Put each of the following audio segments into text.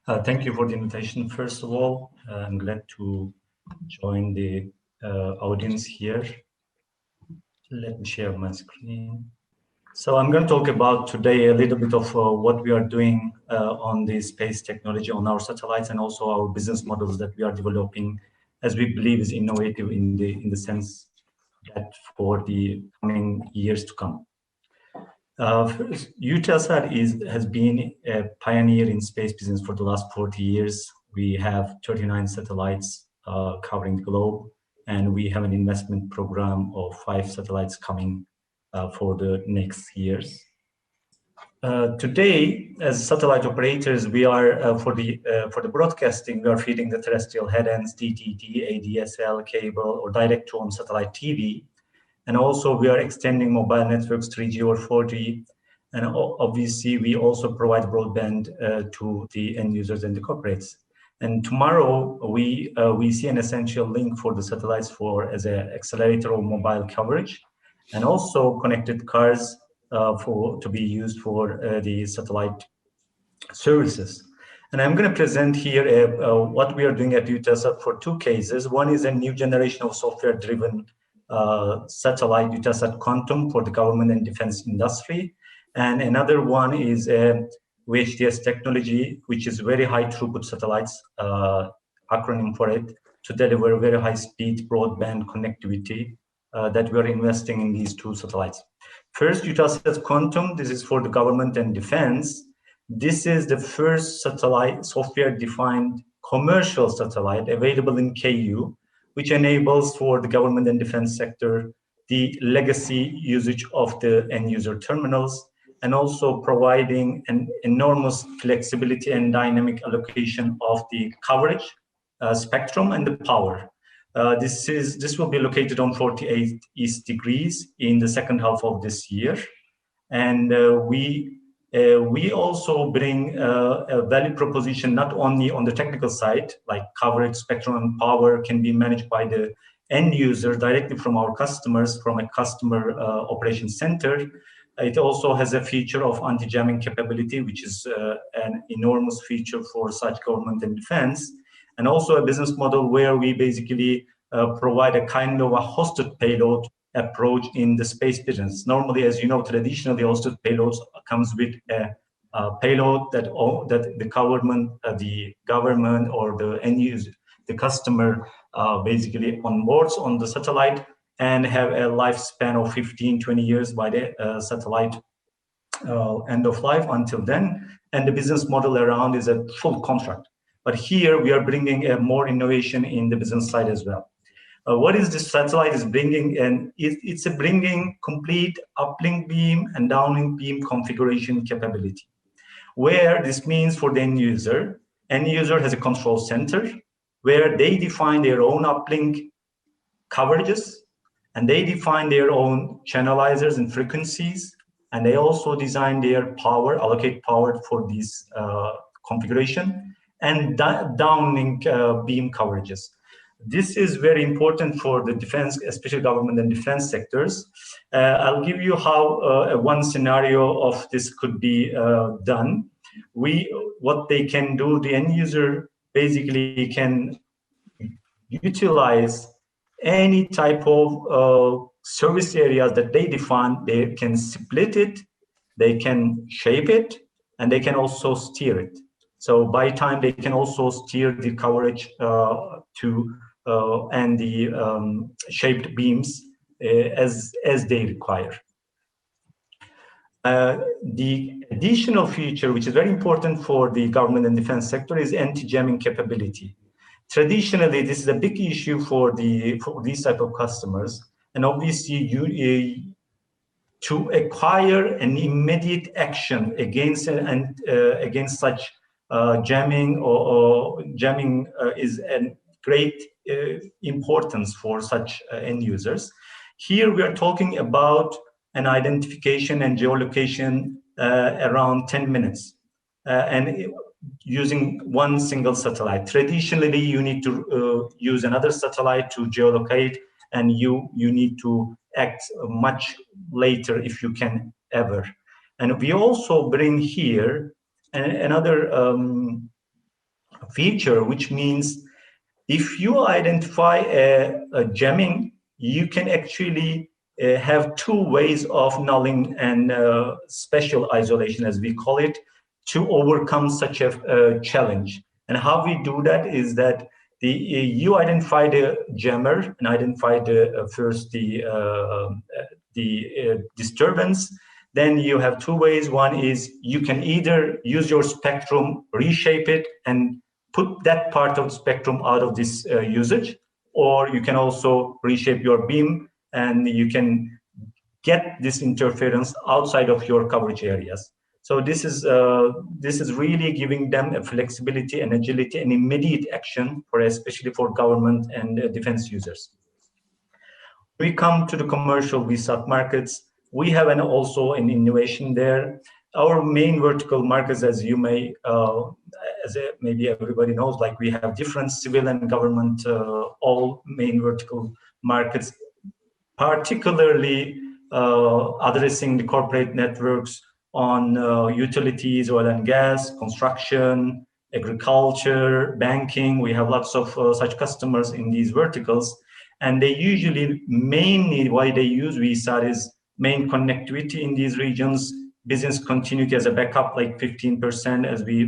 Thank you for the invitation. First of all, I'm glad to join the audience here. Let me share my screen. So I'm going to talk about today a little bit of what we are doing on the space technology on our satellites, and also our business models that we are developing, as we believe is innovative in the sense that for the coming years to come. First, Eutelsat has been a pioneer in space business for the last 40 years. We have 39 satellites covering the globe, and we have an investment program of 5 satellites coming for the next years. Today, as satellite operators, we are for the broadcasting, we are feeding the terrestrial headends, DTT, ADSL, cable, or direct-to-home satellite TV. And also we are extending mobile networks 3G or 4G. And obviously we also provide broadband to the end users and the corporates. And tomorrow we see an essential link for the satellites as an accelerator of mobile coverage, and also connected cars to be used for the satellite services. And I'm going to present here what we are doing at Eutelsat for 2 cases. One is a new generation of software-driven satellite, Eutelsat Quantum, for the government and defense industry. And another one is VHTS technology, which is very high throughput satellites, acronym for it, to deliver very high speed broadband connectivity that we are investing in these 2 satellites. First, Eutelsat Quantum, this is for the government and defense. This is the first satellite, software-defined commercial satellite available in KU, which enables for the government and defense sector the legacy usage of the end user terminals, and also providing an enormous flexibility and dynamic allocation of the coverage, spectrum, and the power. This will be located on 48 East degrees in the second half of this year, and we also bring a value proposition not only on the technical side, like coverage, spectrum, and power can be managed by the end user directly from our customers, from a customer operations center. It also has a feature of anti-jamming capability, which is an enormous feature for such government and defense, and also a business model where we basically provide a kind of a hosted payload approach in the space business. Normally, as you know, traditionally hosted payloads comes with a payload that the government or the end user, the customer, basically onboards on the satellite and have a lifespan of 15-20 years by the satellite end of life until then. And the business model around is a full contract. But here we are bringing more innovation in the business side as well. What is this satellite is bringing? And it's bringing complete uplink beam and downlink beam configuration capability, where this means for the end user has a control center where they define their own uplink coverages, and they define their own channelizers and frequencies, and they also design their power, allocate power for this configuration, and downlink beam coverages. This is very important for the defense, especially government and defense sectors. I'll give you how one scenario of this could be done. What they can do, the end user basically can utilize any type of service areas that they define. They can split it, they can shape it, and they can also steer it. So by time they can also steer the coverage and the shaped beams as they require. The additional feature, which is very important for the government and defense sector, is anti-jamming capability. Traditionally, this is a big issue for these type of customers, and obviously to acquire an immediate action against such jamming or jamming is a great importance for such end users. Here we are talking about an identification and geolocation around 10 minutes and using one single satellite. Traditionally, you need to use another satellite to geolocate, and you need to act much later if you can ever. And we also bring here another feature, which means if you identify a jamming, you can actually have two ways of nulling and special isolation, as we call it, to overcome such a challenge. And how we do that is that you identify the jammer and identify first the disturbance. Then you have two ways. One is you can either use your spectrum, reshape it, and put that part of the spectrum out of this usage, or you can also reshape your beam and you can get this interference outside of your coverage areas. So this is really giving them a flexibility and agility and immediate action, especially for government and defense users. We come to the commercial VSAT markets. We have also an innovation there. Our main vertical markets, as you may, maybe everybody knows, like we have different civil and government, all main vertical markets, particularly addressing the corporate networks on utilities, oil and gas, construction, agriculture, banking. We have lots of such customers in these verticals. And they usually, mainly why they use VSAT is main connectivity in these regions, business continuity as a backup, like 15% as we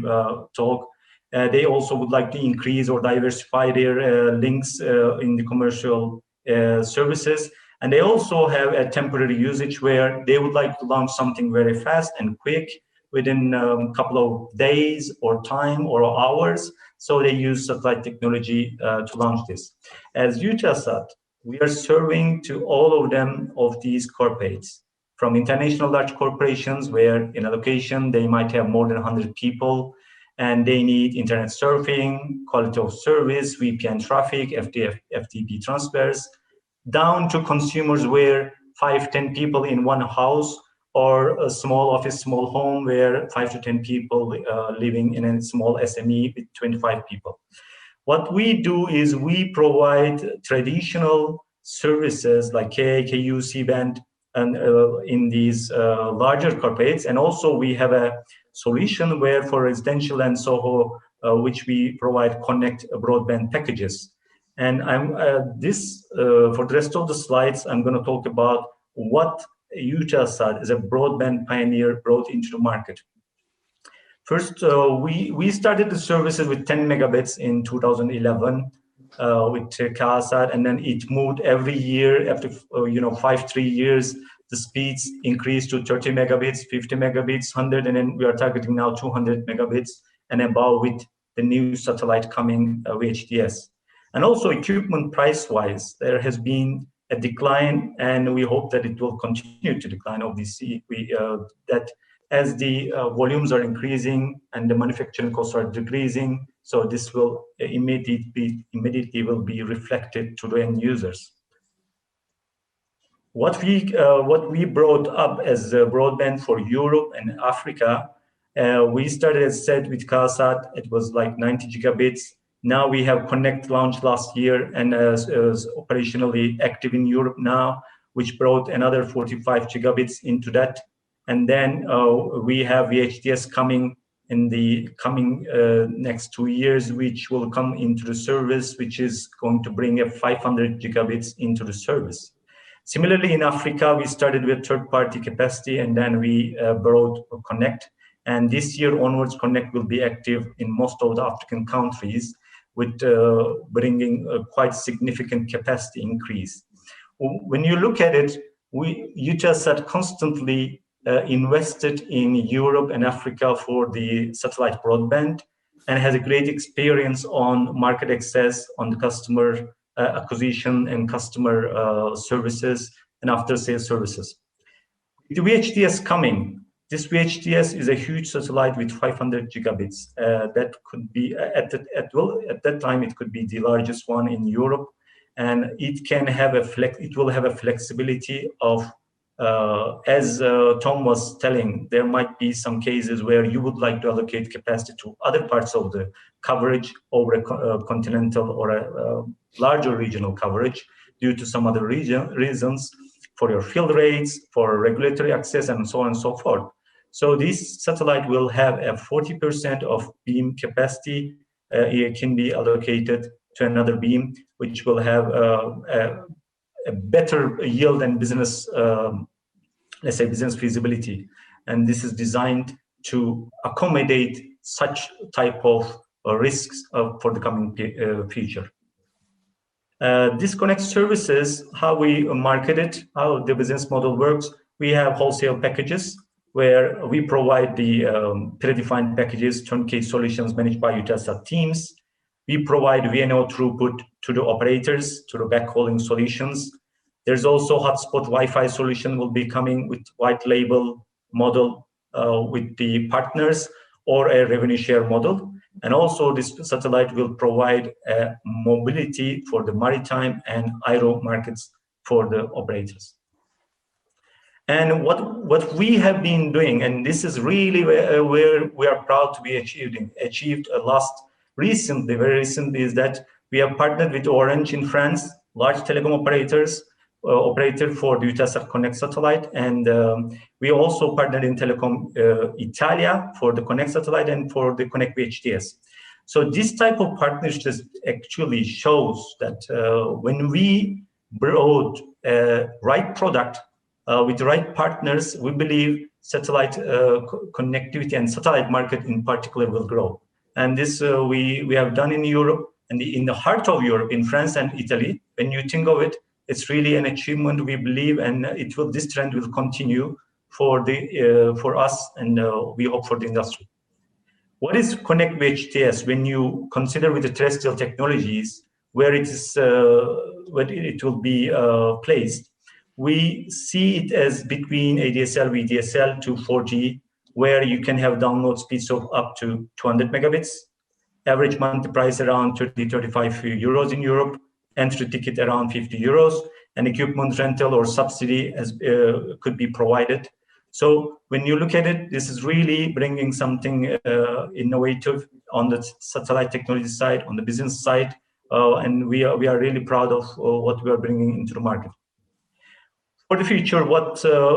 talk. They also would like to increase or diversify their links in the commercial services. And they also have a temporary usage where they would like to launch something very fast and quick within a couple of days or time or hours. So they use satellite technology to launch this. As Eutelsat, we are serving to all of them of these corporates, from international large corporations where in a location they might have more than 100 people and they need internet surfing, quality of service, VPN traffic, FTP transfers, down to consumers where 5-10 people in one house, or a small office, small home where 5 to 10 people living in a small SME with 25 people. What we do is we provide traditional services like KA, KU, C-band, and in these larger corporates. And also we have a solution where for residential and SOHO, which we provide connect broadband packages. And for the rest of the slides, I'm going to talk about what Eutelsat as a broadband pioneer brought into the market. First, we started the services with 10 megabits in 2011 with CASAT, and then it moved every year. After 3 years, the speeds increased to 30 megabits, 50 megabits, 100, and then we are targeting now 200 megabits and above with the new satellite coming VHTS. And also equipment price-wise, there has been a decline, and we hope that it will continue to decline. Obviously, that as the volumes are increasing and the manufacturing costs are decreasing, so this will immediately will be reflected to the end users. What we brought up as broadband for Europe and Africa, we started, as said, with CASAT. It was like 90 gigabits. Now we have Connect launched last year and is operationally active in Europe now, which brought another 45 gigabits into that. And then we have VHTS coming in the coming next 2 years, which will come into the service, which is going to bring a 500 gigabits into the service. Similarly, in Africa, we started with third-party capacity, and then we brought Connect. And this year onwards, Connect will be active in most of the African countries, with bringing a quite significant capacity increase. When you look at it, Eutelsat constantly invested in Europe and Africa for the satellite broadband and has a great experience on market access, on the customer acquisition and customer services and after-sales services. The VHTS coming. This VHTS is a huge satellite with 500 gigabits. That could be at that time it could be the largest one in Europe, and it can have it will have a flexibility of as Tom was telling, there might be some cases where you would like to allocate capacity to other parts of the coverage over a continental or a larger regional coverage due to some other reasons for your field rates, for regulatory access, and so on and so forth. So this satellite will have a 40% of beam capacity it can be allocated to another beam, which will have a better yield and business, let's say, business feasibility. And this is designed to accommodate such type of risks for the coming future. Disconnect services, how we market it, how the business model works. We have wholesale packages where we provide the predefined packages, turnkey solutions managed by Eutelsat teams. We provide VNO throughput to the operators, to the backhauling solutions. There's also hotspot Wi-Fi solution will be coming with white label model with the partners or a revenue share model. And also this satellite will provide mobility for the maritime and aero markets for the operators. And what we have been doing, and this is really where we are proud to be achieved recently, very recently, is that we have partnered with Orange in France, large telecom operator for the Eutelsat Connect satellite, and we also partnered in Telecom Italia for the Connect satellite and for the Connect VHTS. So this type of partnerships actually shows that when we brought right product with the right partners, we believe satellite connectivity and satellite market in particular will grow. And this we have done in Europe, and in the heart of Europe, in France and Italy. When you think of it, it's really an achievement, we believe, and this trend will continue for us, and we hope for the industry. What is Connect VHTS? When you consider with the terrestrial technologies where it is, where it will be placed, we see it as between ADSL, VDSL to 4G, where you can have download speeds of up to 200 megabits, average monthly price around 30-35 euros in Europe, entry ticket around 50 euros, and equipment rental or subsidy could be provided. So when you look at it, this is really bringing something innovative on the satellite technology side, on the business side, and we are really proud of what we are bringing into the market. For the future,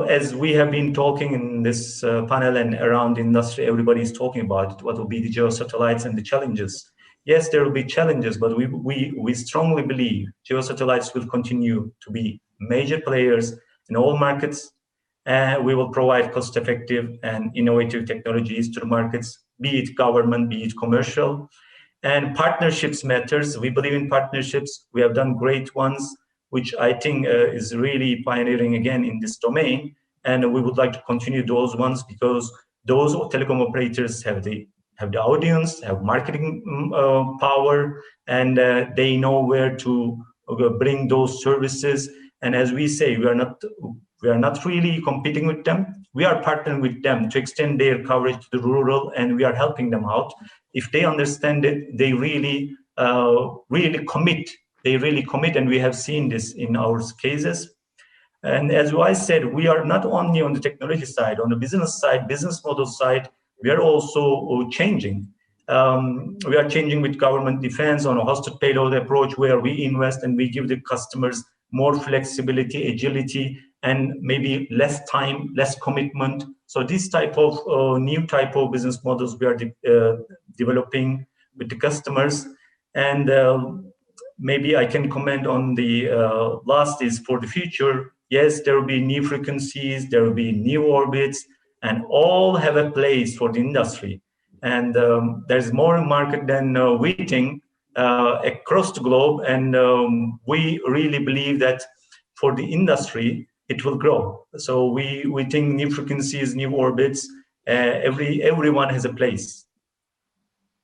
as we have been talking in this panel and around the industry, everybody is talking about it, what will be the geosatellites and the challenges. Yes, there will be challenges, but we strongly believe geosatellites will continue to be major players in all markets. We will provide cost-effective and innovative technologies to the markets, be it government, be it commercial. And partnerships matters. We believe in partnerships. We have done great ones, which I think is really pioneering again in this domain. And we would like to continue those ones because those telecom operators have the audience, have marketing power, and they know where to bring those services. And as we say, we are not really competing with them. We are partnering with them to extend their coverage to the rural, and we are helping them out. If they understand it, they really commit. They really commit, and we have seen this in our cases. And as I said, we are not only on the technology side, on the business side, business model side, we are also changing. We are changing with government defense on a hosted payload approach where we invest and we give the customers more flexibility, agility, and maybe less time, less commitment. So this type of new type of business models we are developing with the customers. And maybe I can comment on the last is for the future. Yes, there will be new frequencies, there will be new orbits, and all have a place for the industry. And there's more market than we think across the globe. And we really believe that for the industry, it will grow. So we think new frequencies, new orbits, everyone has a place.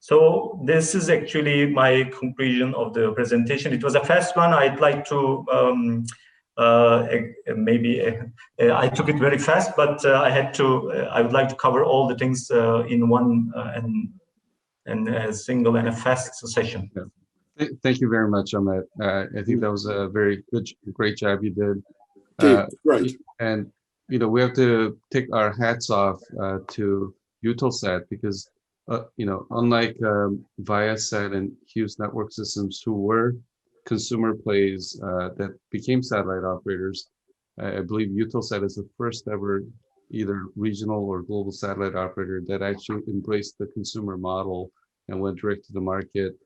So this is actually my conclusion of the presentation. It was a fast one. I'd like to I took it very fast, but I would like to cover all the things in one and a single and a fast session. Yeah. Thank you very much, Ahmet. I think that was a very great job you did. Right. And we have to take our hats off to Eutelsat because unlike Viasat and Hughes Network Systems, who were consumer plays that became satellite operators, I believe Eutelsat is the first ever either regional or global satellite operator that actually embraced the consumer model and went direct to the market,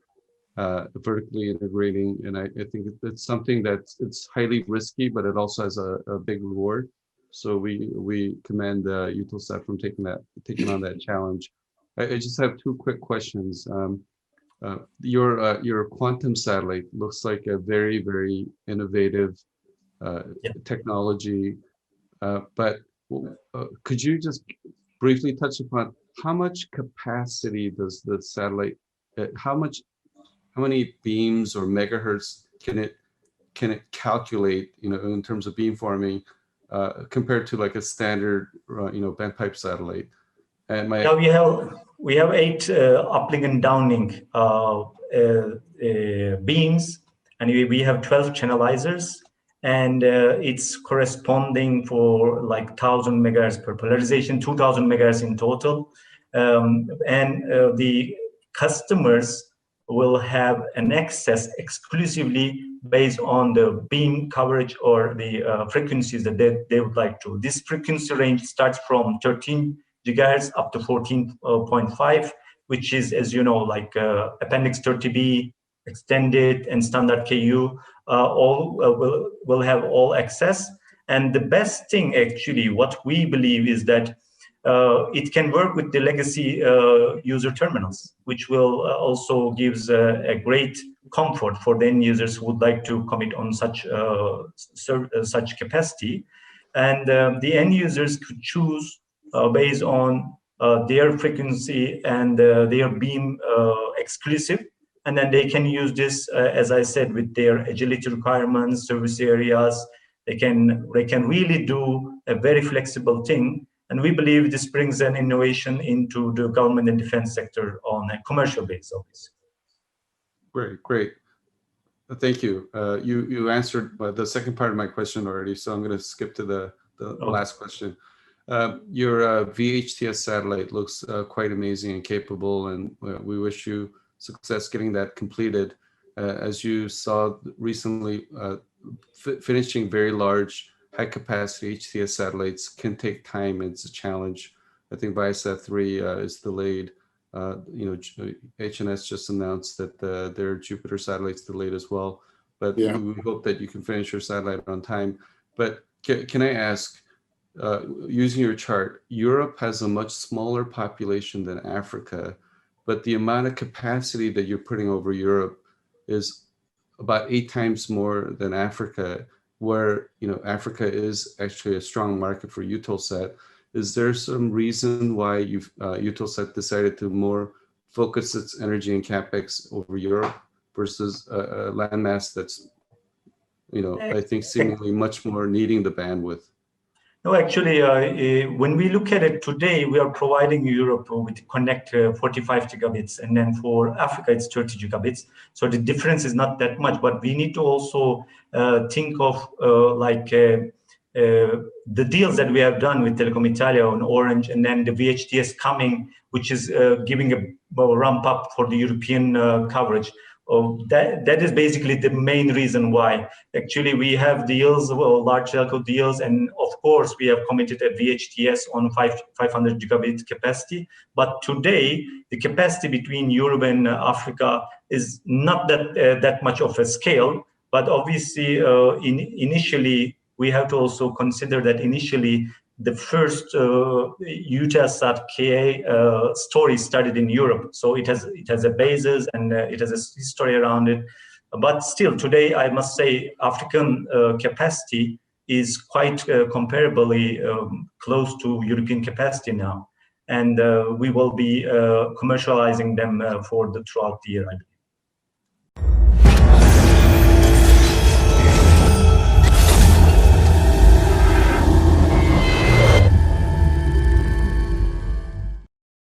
vertically integrating. And I think it's something it's highly risky, but it also has a big reward. So we commend Eutelsat from taking on that challenge. I just have two quick questions. Your quantum satellite looks like a very, very innovative technology, but could you just briefly touch upon how much capacity does the satellite, how many beams or megahertz can it calculate, in terms of beamforming, compared to like a standard, bent pipe satellite? And we have 8 uplink and downlink beams, and we have 12 channelizers, and it's corresponding for like 1,000 megahertz per polarization, 2,000 megahertz in total, and the customers will have an access exclusively based on the beam coverage or the frequencies that they would like to. This frequency range starts from 13 gigahertz up to 14.5, which is, as you know, like Appendix 30B, extended, and standard KU, all will have all access. And the best thing, actually, what we believe is that it can work with the legacy user terminals, which will also gives a great comfort for the end users who would like to commit on such capacity. And the end users could choose based on their frequency and their beam exclusive. And then they can use this, as I said, with their agility requirements, service areas. They can really do a very flexible thing. And we believe this brings an innovation into the government and defense sector on a commercial basis, obviously. Great. Thank you. You answered the second part of my question already, so I'm going to skip to the last question. Your VHTS satellite looks quite amazing and capable, and we wish you success getting that completed. As you saw recently, finishing very large, high-capacity HTS satellites can take time. It's a challenge. I think Viasat-3 is delayed. HNS just announced that their Jupiter satellite's delayed as well. But we hope that you can finish your satellite on time. But can I ask, using your chart, Europe has a much smaller population than Africa, but the amount of capacity that you're putting over Europe is about 8 times more than Africa, where Africa is actually a strong market for Eutelsat. Is there some reason why Eutelsat decided to more focus its energy and capex over Europe versus a landmass that's, I think seemingly much more needing the bandwidth? No, actually, when we look at it today, we are providing Europe with connect 45 gigabits, and then for Africa, it's 30 gigabits. So the difference is not that much, but we need to also think of the deals that we have done with Telecom Italia and Orange, and then the VHTS coming, which is giving a ramp up for the European coverage. That is basically the main reason why. Actually, we have deals, large telco deals, and of course, we have committed a VHTS on 500 gigabit capacity. But today, the capacity between Europe and Africa is not that much of a scale. But obviously, initially, we have to also consider that initially, the first Eutelsat KA story started in Europe, so it has a basis and it has a history around it. But still, today I must say African capacity is quite comparably close to European capacity now, and we will be commercializing them throughout the year, I believe.